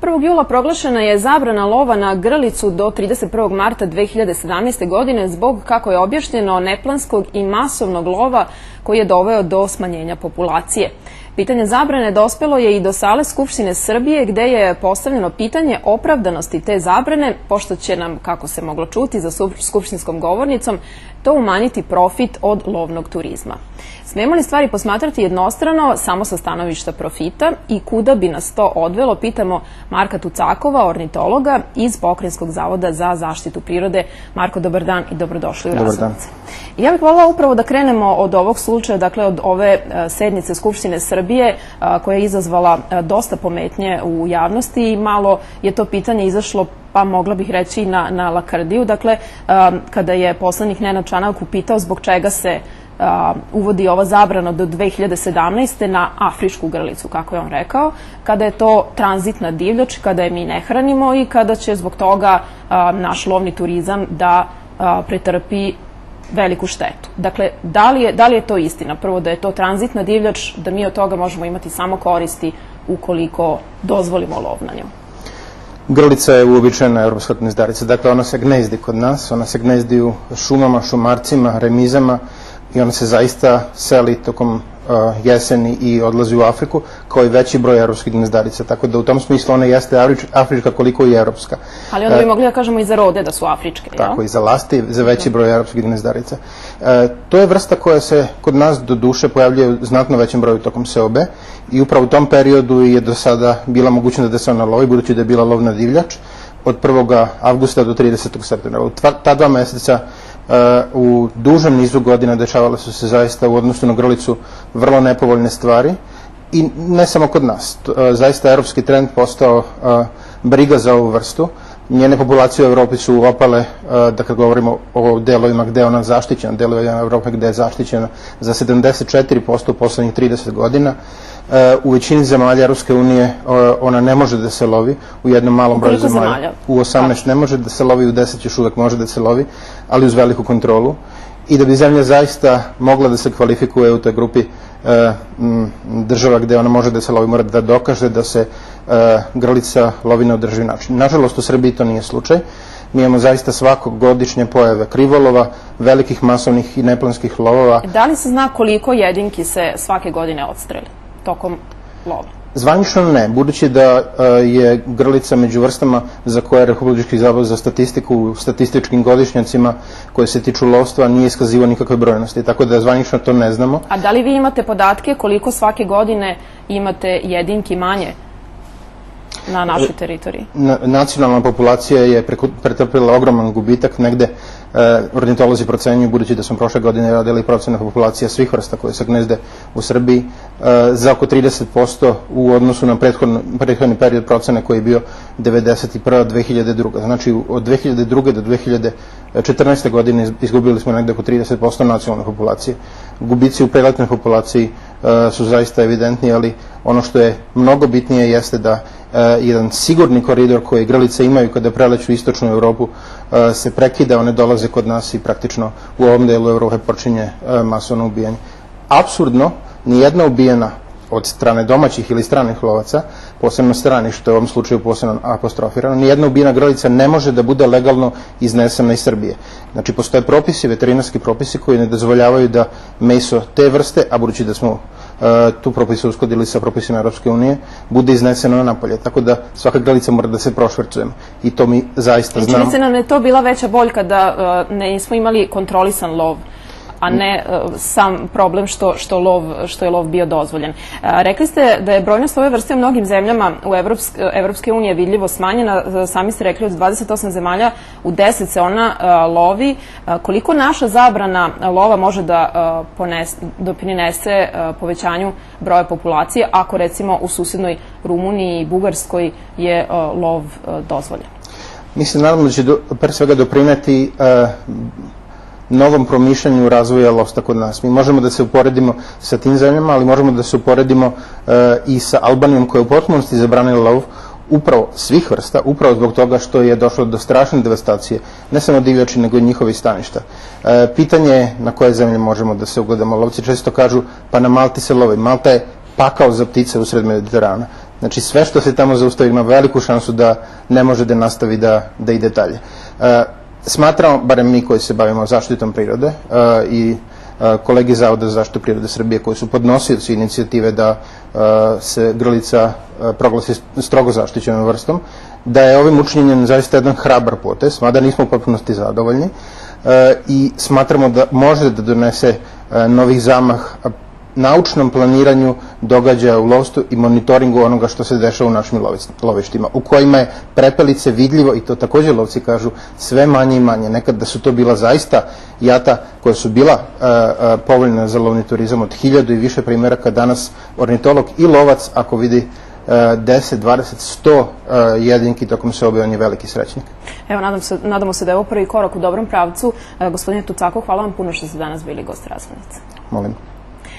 1. jula proglašena je zabrana lova na grlicu do 31. marta 2017. godine zbog, kako je objašnjeno, neplanskog i masovnog lova koji je doveo do smanjenja populacije. Pitanje zabrane dospelo je i do sale Skupštine Srbije, gde je postavljeno pitanje opravdanosti te zabrane, pošto će nam, kako se moglo čuti za skupštinskom govornicom, to umanjiti profit od lovnog turizma. Smemo li stvari posmatrati jednostrano, samo sa stanovišta profita, i kuda bi nas to odvelo, pitamo Marka Tucakova, ornitologa iz Pokrajinskog zavoda za zaštitu prirode. Marko, dobar dan i dobrodošli u Razumnice. Ja bih voljela upravo da krenemo od ovog slučaja, dakle od ove sednice Skupštine Srbije koja je izazvala dosta pometnje u javnosti i malo je to pitanje izašlo, pa mogla bih reći na lakrdiju. Dakle, kada je poslanik Nenad Čanak upitao zbog čega se uvodi ova zabrana do 2017. na afričku grlicu, kako je on rekao, kada je to tranzitna divljač, kada je mi ne hranimo i kada će zbog toga naš lovni turizam da pretrpi veliku štetu. Dakle, da li je to istina? Prvo, da je to tranzitna divljač, da mi od toga možemo imati samo koristi ukoliko dozvolimo lov na njom? Grlica je uobičajena evropska gnezdarica. Dakle, ona se gnezdi kod nas, ona se gnezdi u šumama, šumarcima, remizama i ona se zaista seli tokom jeseni i odlazi u Afriku, kao i veći broj evropskih gnezdarica. Tako da u tom smislu ona jeste afrička koliko i evropska. Ali onda bi mogli da kažemo i za rode da su afričke, jel? Tako, i za lasti, za veći broj evropskih gnezdarica. To je vrsta koja se kod nas do duše pojavljuje u znatno većem broju tokom seobe i upravo u tom periodu je do sada bila mogućnost da se ona lovi, budući da je bila lovna divljač od 1. avgusta do 30. septembra. U ta 2 meseca u dužem nizu godina dešavale su se zaista u odnosu na grlicu vrlo nepovoljne stvari i ne samo kod nas. Zaista evropski trend postao briga za ovu vrstu. Njene populacije u Evropi su opale, da kad govorimo o delovima gde je ona zaštićena, delovima Evrope gde je zaštićena za 74% u poslednjih 30 godina. U većini zemalja Evropske unije ona ne može da se lovi, u jednom malom broju zemalja. U 18 ne može da se lovi, u 10 još uvek može da se lovi, ali uz veliku kontrolu. I da bi zemlja zaista mogla da se kvalifikuje u toj grupi država gde ona može da se lovi, mora da dokaže da se grlica lovi na održiv način. Nažalost, u Srbiji to nije slučaj. Mi imamo zaista svakog godišnje pojave krivolova, velikih masovnih i neplanskih lovova. Da li se zna koliko jedinki se svake godine odstreli tokom lova? Zvanično ne, budući da je grlica među vrstama za koje Republički zavod za statistiku u statističkim godišnjacima koje se tiču lovstva nije iskazivao nikakve brojnosti, tako da zvanično to ne znamo. A da li vi imate podatke koliko svake godine imate jedinki manje na našoj teritoriji? Nacionalna populacija je pretrpila ogroman gubitak, negde ornitolozi procenjuju, budući da smo prošle godine radili procene populacija svih vrsta koje se gnezde u Srbiji, za oko 30% u odnosu na prethodni period procene koji je bio 1991-2002. Znači, od 2002. do 2014. godine izgubili smo negde oko 30% nacionalne populacije. Gubici u preletnoj populaciji su zaista evidentni, ali ono što je mnogo bitnije jeste da jedan sigurni koridor koji grlice imaju kada preleću istočnu Evropu se prekida, one dolaze kod nas i praktično u ovom delu Evrope počinje masovno ubijanje. Apsurdno, nijedna ubijena od strane domaćih ili stranih lovaca, posebno stranih, što je u ovom slučaju posebno apostrofirano, nijedna ubijena grlica ne može da bude legalno iznesena iz Srbije. Znači, postoje propisi, veterinarski propisi koji ne dozvoljavaju da meso te vrste, a budući da smo tu propise uskladili sa propisima Europske unije, bude izneseno napolje. Tako da svaka grlica mora da se prošvercujemo. I to mi zaista znamo. Čini se nam je to bila veća boljka da nismo imali kontrolisan lov, a ne sam problem što je lov bio dozvoljen. Rekli ste da je brojnost ove vrste u mnogim zemljama u Evropske unije vidljivo smanjena. Sami ste rekli od 28 zemalja u 10 se ona lovi. Koliko naša zabrana lova može da doprinese povećanju broja populacije ako recimo u susednoj Rumuniji i Bugarskoj je lov dozvoljen? Mislim, naravno da će pre svega doprineti novom promišljanju razvoja lovstva kod nas. Mi možemo da se uporedimo sa tim zemljama, ali možemo da se uporedimo i sa Albanijom koja je u potpunosti zabranila lov upravo svih vrsta, upravo zbog toga što je došlo do strašne devastacije, ne samo divljači, nego i njihovih staništa. Pitanje je na koje zemlje možemo da se ugledamo. Lovci često kažu, pa na Malti se lovi. Malta je pakao za ptice usred Mediterana. Znači sve što se tamo zaustavi ima veliku šansu da ne može da nastavi da ide dalje. Smatramo, barem mi koji se bavimo zaštitom prirode i kolegi Zavoda za zaštitu prirode Srbije koji su podnosioci inicijative da se grlica proglasi strogo zaštićenom vrstom, da je ovim učinjenjem zaista jedan hrabar potez, mada nismo u potpunosti zadovoljni i smatramo da može da donese novih zamah naučnom planiranju događaja u lovstvu i monitoringu onoga što se dešava u našim lovištima, u kojima je prepelice vidljivo, i to također lovci kažu, sve manje i manje. Nekad da su to bila zaista jata koja su bila povoljna za lovni turizam od 1000 i više primjeraka, danas ornitolog i lovac, ako vidi 10, 20, 100 jedinki tokom seobe, on je veliki srećnik. Evo, nadamo se da je ovo prvi korak u dobrom pravcu. Gospodine Tucako, hvala vam puno što ste danas bili gost Razglednice. Molim.